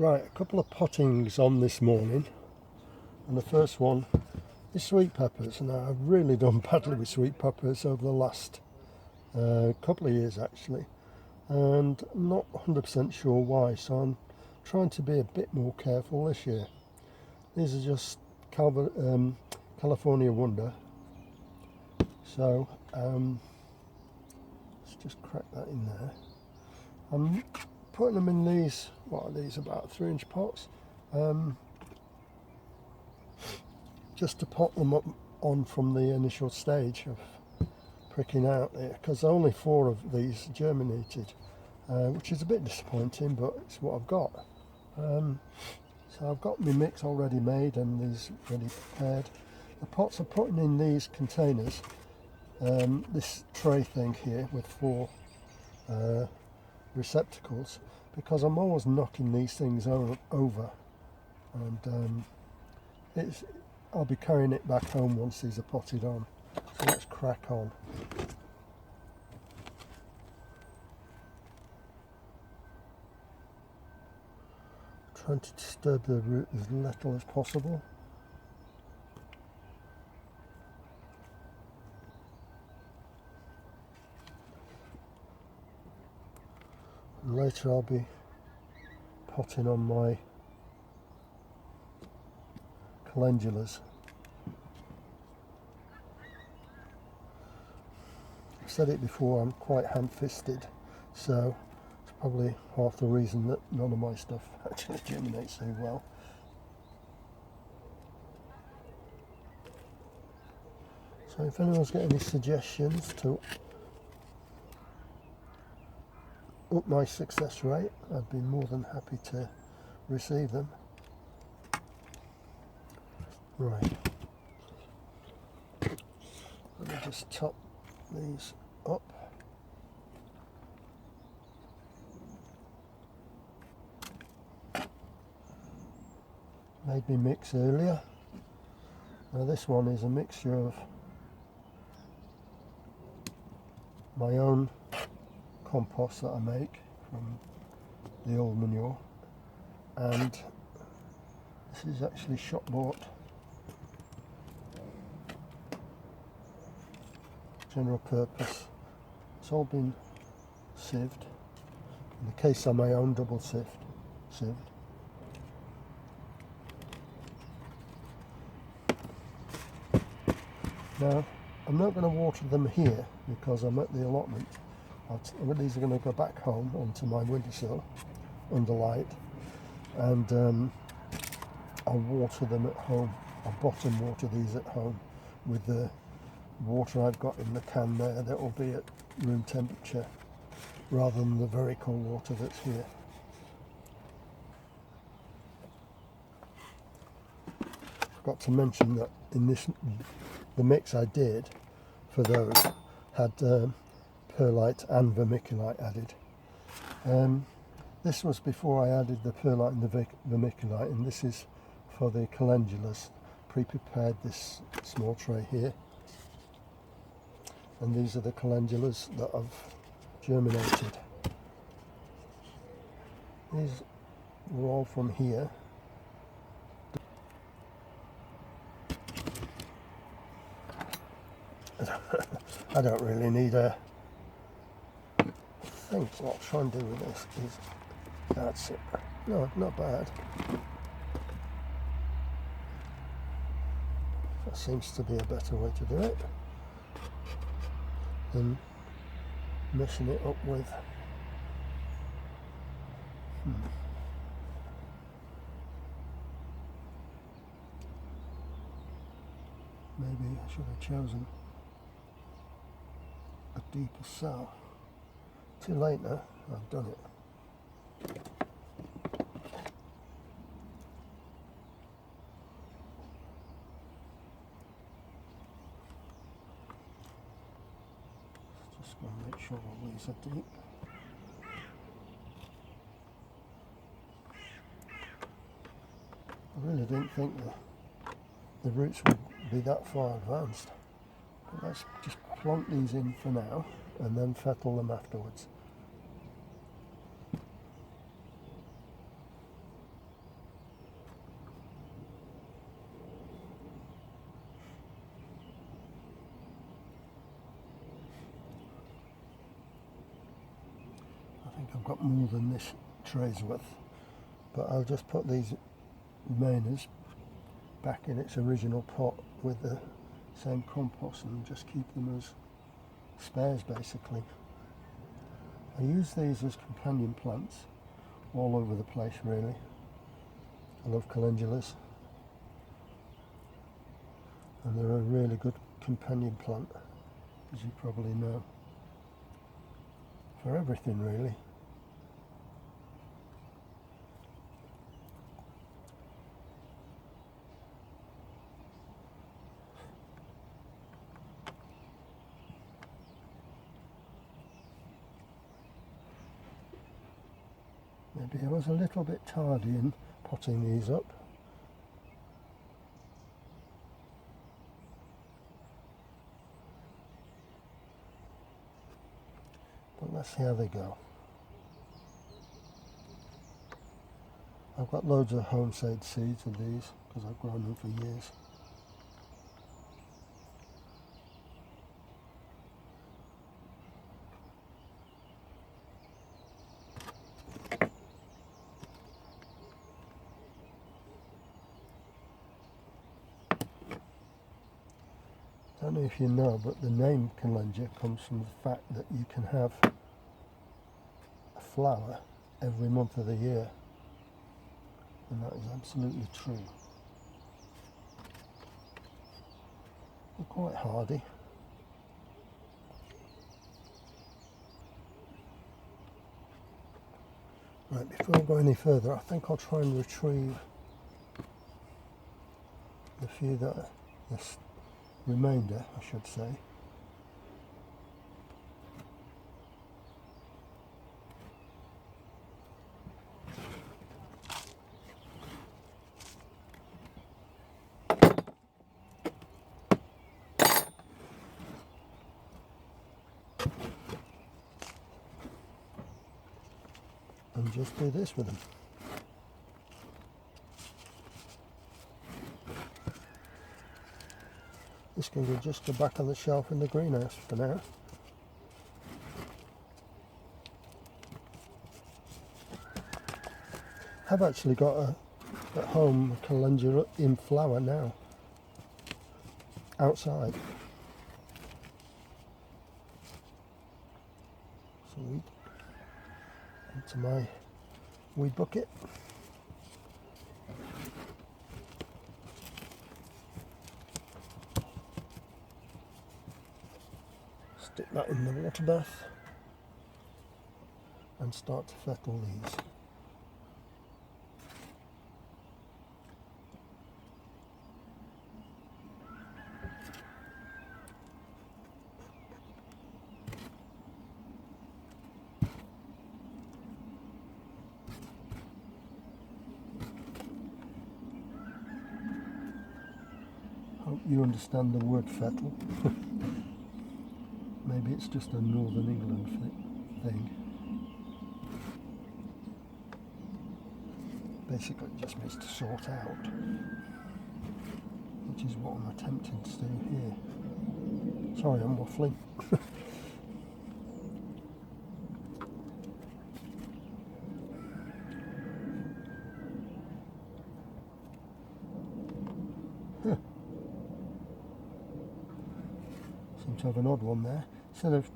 Right, a couple of pottings on this morning, and the first one is sweet peppers. Now, I've really done badly with sweet peppers over the last couple of years actually, and I'm not 100% sure why, so I'm trying to be a bit more careful this year. These are just California Wonder, so let's just crack that in there. I'm putting them in these, what are these, about 3-inch pots, just to pot them up on from the initial stage of pricking out there, because only 4 of these germinated, which is a bit disappointing, but it's what I've got. So I've got my mix already made and these ready prepared. The pots are putting in these containers, this tray thing here with 4 receptacles, because I'm always knocking these things over, and I'll be carrying it back home once these are potted on. So let's crack on. Trying to disturb the root as little as possible. And later I'll be potting on my calendulas. I've said it before, I'm quite hand-fisted, so it's probably half the reason that none of my stuff actually germinates so well. So if anyone's got any suggestions to up my success rate, I'd be more than happy to receive them. Right, let me just top these up. Made me mix earlier. Now this one is a mixture of my own compost that I make from the old manure, and this is actually shop bought general purpose. It's all been sieved. In the case of my own, double sieved. Now I'm not going to water them here because I'm at the allotment. These are going to go back home onto my windowsill under light, and I'll water them at home. I'll bottom water these at home with the water I've got in the can there that will be at room temperature rather than the very cold water that's here. Forgot to mention that in the mix I did for those had perlite and vermiculite added. This was before I added the perlite and the vermiculite, and this is for the calendulas. Pre-prepared this small tray here, and these are the calendulas that I've germinated. These were all from here. I don't really need a thing. What I'll try and do with this is, that's it. No, not bad. That seems to be a better way to do it than messing it up with. Maybe I should have chosen a deeper cell. Too late now, I've done it. Just going to make sure all these are deep. I really didn't think the roots would be that far advanced. But let's just plonk these in for now and then fettle them afterwards. I've got more than this tray's worth, but I'll just put these remainers back in its original pot with the same compost and just keep them as spares basically. I use these as companion plants all over the place really. I love calendulas and they're a really good companion plant, as you probably know, for everything really. Maybe I was a little bit tardy in potting these up. But let's see how they go. I've got loads of homemade seeds of these because I've grown them for years. I don't know if you know, but the name calendula comes from the fact that you can have a flower every month of the year, and that is absolutely true. They're quite hardy. Right, before I go any further, I think I'll try and retrieve the few that are this remainder, I should say. And just do this with them. This can just go back on the shelf in the greenhouse for now. I've actually got at home a calendula in flower now, outside. Sweet. Into my weed bucket. Stick that in the water bath and start to fettle these. Hope you understand the word fettle. Maybe it's just a Northern England thing. Basically it just means to sort out, which is what I'm attempting to do here. Sorry, I'm waffling. Seem to have an odd one there. Instead of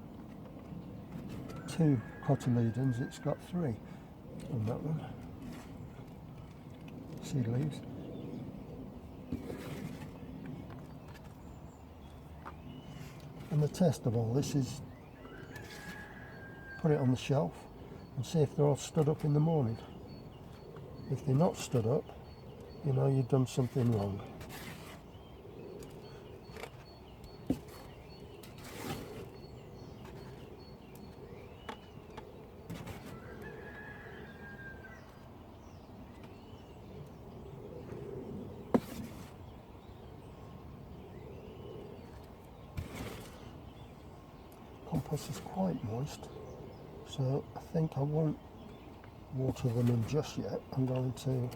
2 cotyledons, it's got 3 on that one. Seed leaves. And the test of all this is put it on the shelf and see if they're all stood up in the morning. If they're not stood up, you know you've done something wrong. Compost is quite moist, so I think I won't water them in just yet. I'm going to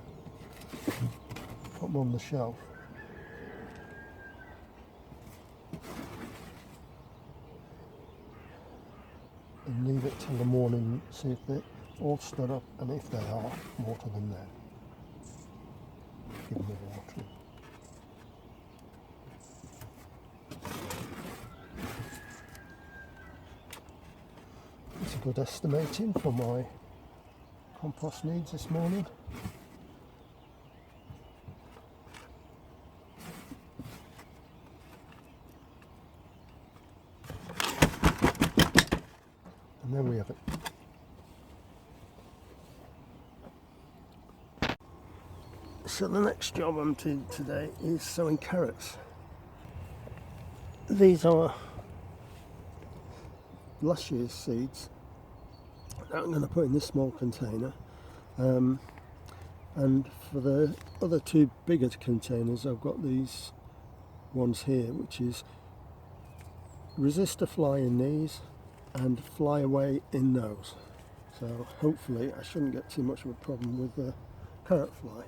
put them on the shelf and leave it till the morning, see if all stood up, and if they are, water them then. Give them a water. It's a good estimating for my compost needs this morning. And there we have it. So the next job I'm doing today is sowing carrots. These are last year's seeds that I'm going to put in this small container, and for the other two bigger containers I've got these ones here, which is resist a fly in these and fly away in those. So hopefully I shouldn't get too much of a problem with the carrot fly.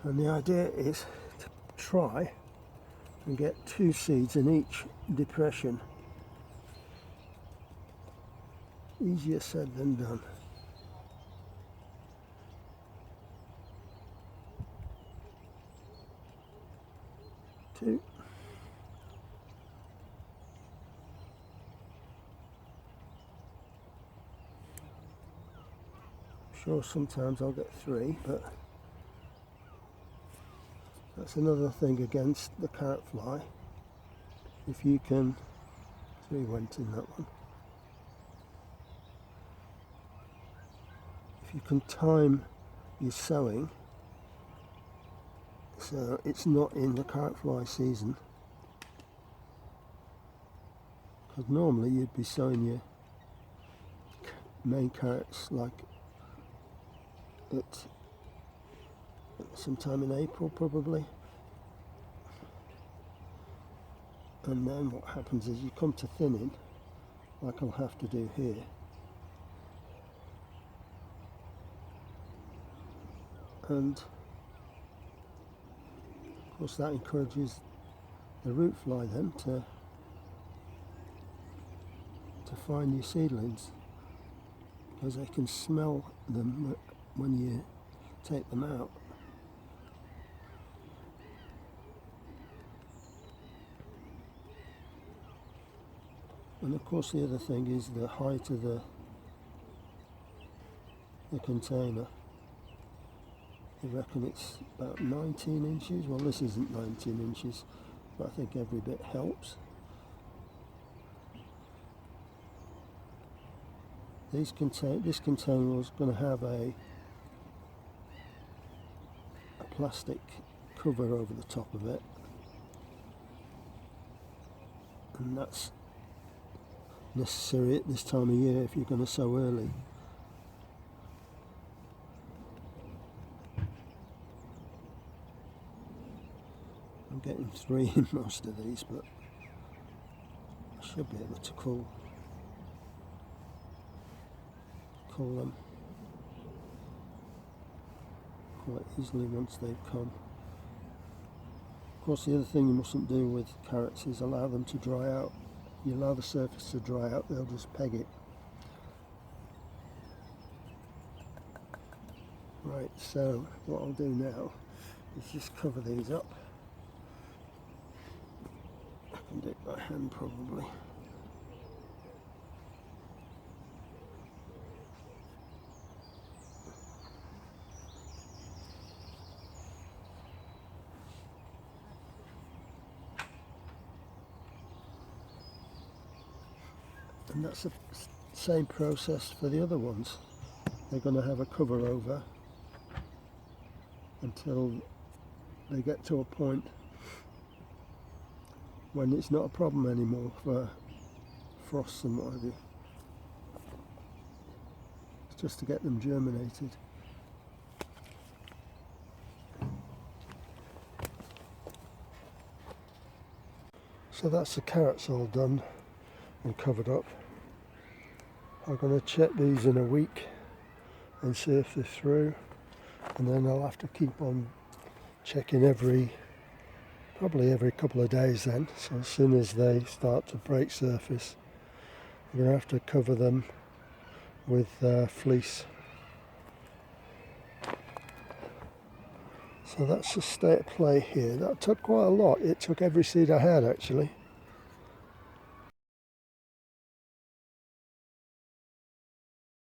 And the idea is to try and get 2 seeds in each depression. Easier said than done. Two. Sure, sometimes I'll get 3, but that's another thing against the carrot fly. If you can, 3 went in that one. If you can time your sowing so it's not in the carrot fly season, because normally you'd be sowing your main carrots like at sometime in April probably, and then what happens is you come to thinning, like I'll have to do here, and of course that encourages the root fly then to find your seedlings, because they can smell them when you take them out. And of course the other thing is the height of the container. I reckon it's about 19 inches. Well, this isn't 19 inches, but I think every bit helps. This container was going to have a plastic cover over the top of it, and that's necessary at this time of year if you're going to sow early. I'm getting 3 in most of these, but I should be able to cool them quite easily once they've come. Of course the other thing you mustn't do with carrots is allow them to dry out. You allow the surface to dry out, they'll just peg it. Right, so what I'll do now is just cover these up. I can do it by hand probably. And that's the same process for the other ones. They're going to have a cover over until they get to a point when it's not a problem anymore for frosts and what have you. It's just to get them germinated. So that's the carrots all done and covered up. I'm going to check these in a week and see if they're through, and then I'll have to keep on checking probably every couple of days then. So as soon as they start to break surface, I'm going to have to cover them with fleece. So that's the state of play here. That took quite a lot. It took every seed I had actually.